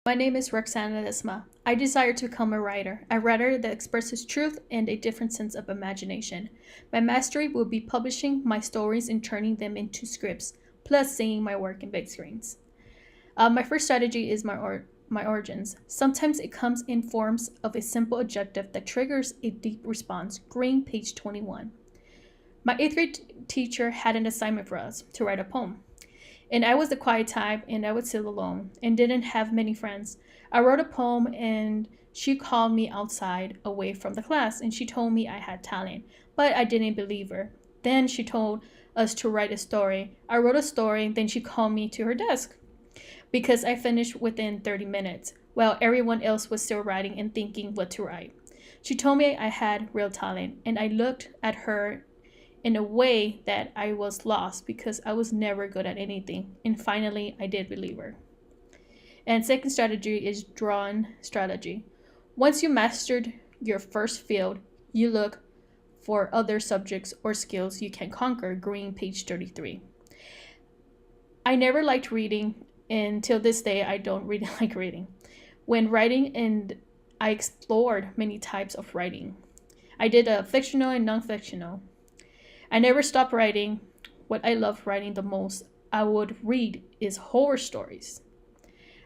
My name is Roxanne Ledesma. I desire to become a writer, a writer that expresses truth and a different sense of imagination. My mastery will be publishing my stories and turning them into scripts, plus seeing my work in big screens. My first strategy is my origins. Sometimes it comes in forms of a simple adjective that triggers a deep response. Green, page 21. My eighth grade teacher had an assignment for us to write a poem. And I was the quiet type, and I would sit alone and didn't have many friends. I wrote a poem, and she called me outside away from the class, and she told me I had talent, but I didn't believe her. Then she told us to write a story. I wrote a story, then she called me to her desk because I finished within 30 minutes, while everyone else was still writing and thinking what to write. She told me I had real talent, and I looked at her in a way that I was lost because I was never good at anything. And finally, I did believe her. And second strategy is drawn strategy. Once you mastered your first field, you look for other subjects or skills you can conquer. Green, page 33. I never liked reading, and till this day, I don't really like reading. When writing, and I explored many types of writing. I did a fictional and non-fictional. I never stopped writing. What I love writing the most I would read is horror stories.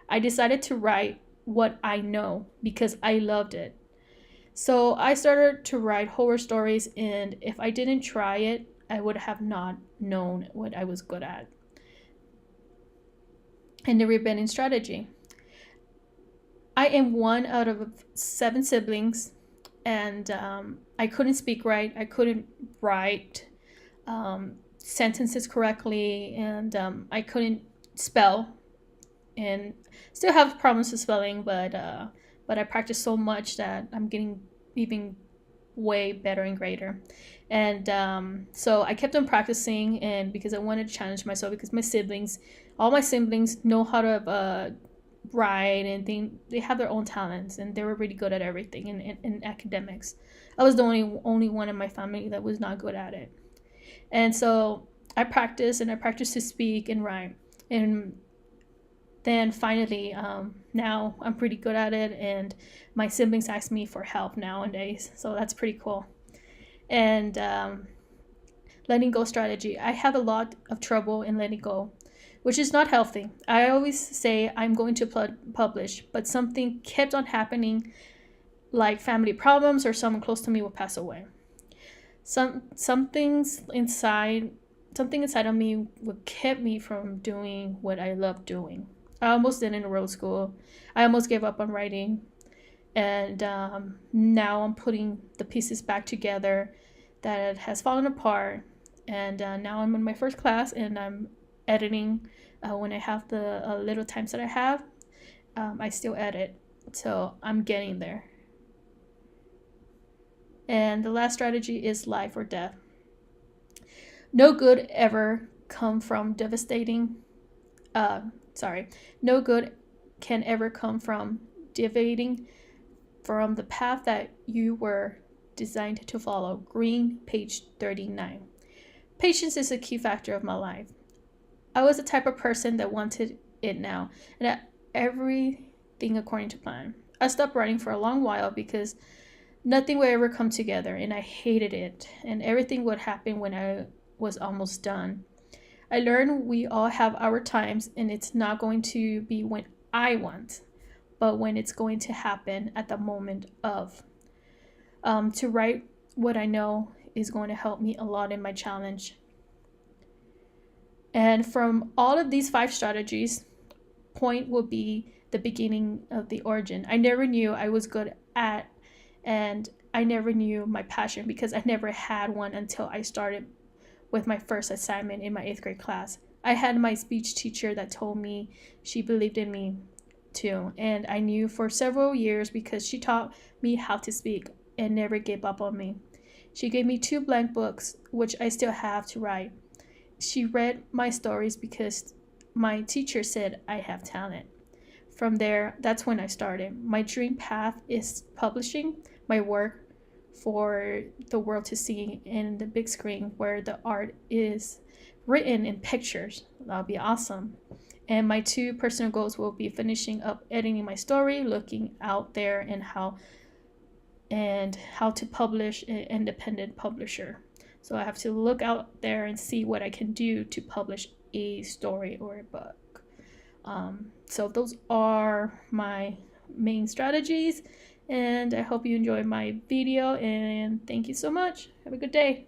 I decided to write what I know because I loved it. So I started to write horror stories, and if I didn't try it, I would have not known what I was good at. And the rebellion strategy. I am one out of 7 siblings, and I couldn't speak right. I couldn't write sentences correctly, and I couldn't spell, and still have problems with spelling, but I practice so much that I'm getting even way better and greater. And so I kept on practicing, and because I wanted to challenge myself, because all my siblings know how to write, and they have their own talents, and they were really good at everything in academics. I was the only one in my family that was not good at it. And so I practiced to speak and write. And then finally, now I'm pretty good at it, and my siblings ask me for help nowadays. So that's pretty cool. And letting go strategy. I have a lot of trouble in letting go, which is not healthy. I always say I'm going to publish, but something kept on happening, like family problems or someone close to me will pass away. Something inside of me what kept me from doing what I love doing. I almost didn't enroll school. I almost gave up on writing, and now I'm putting the pieces back together that has fallen apart. And now I'm in my first class, and I'm editing when I have the little times that I have. I still edit, so I'm getting there. And the last strategy is life or death. No good ever come from devastating. No good can ever come from deviating from the path that you were designed to follow. Green, page 39. Patience is a key factor of my life. I was the type of person that wanted it now, and everything according to plan. I stopped writing for a long while because nothing would ever come together, and I hated it, and everything would happen when I was almost done. I learned we all have our times, and it's not going to be when I want, but when it's going to happen at the moment of. To write what I know is going to help me a lot in my challenge. And from all of these 5 strategies, point will be the beginning of the origin. I never knew I was good at, and I never knew my passion because I never had one until I started with my first assignment in my 8th grade class. I had my speech teacher that told me she believed in me too, and I knew for several years because she taught me how to speak and never gave up on me. She gave me 2 blank books, which I still have to write. She read my stories because my teacher said I have talent. From there, that's when I started. My dream path is publishing my work for the world to see in the big screen where the art is written in pictures. That'll be awesome. And my 2 personal goals will be finishing up editing my story, looking out there and how to publish an independent publisher. So I have to look out there and see what I can do to publish a story or a book. So those are my main strategies, and I hope you enjoyed my video, and thank you so much. Have a good day.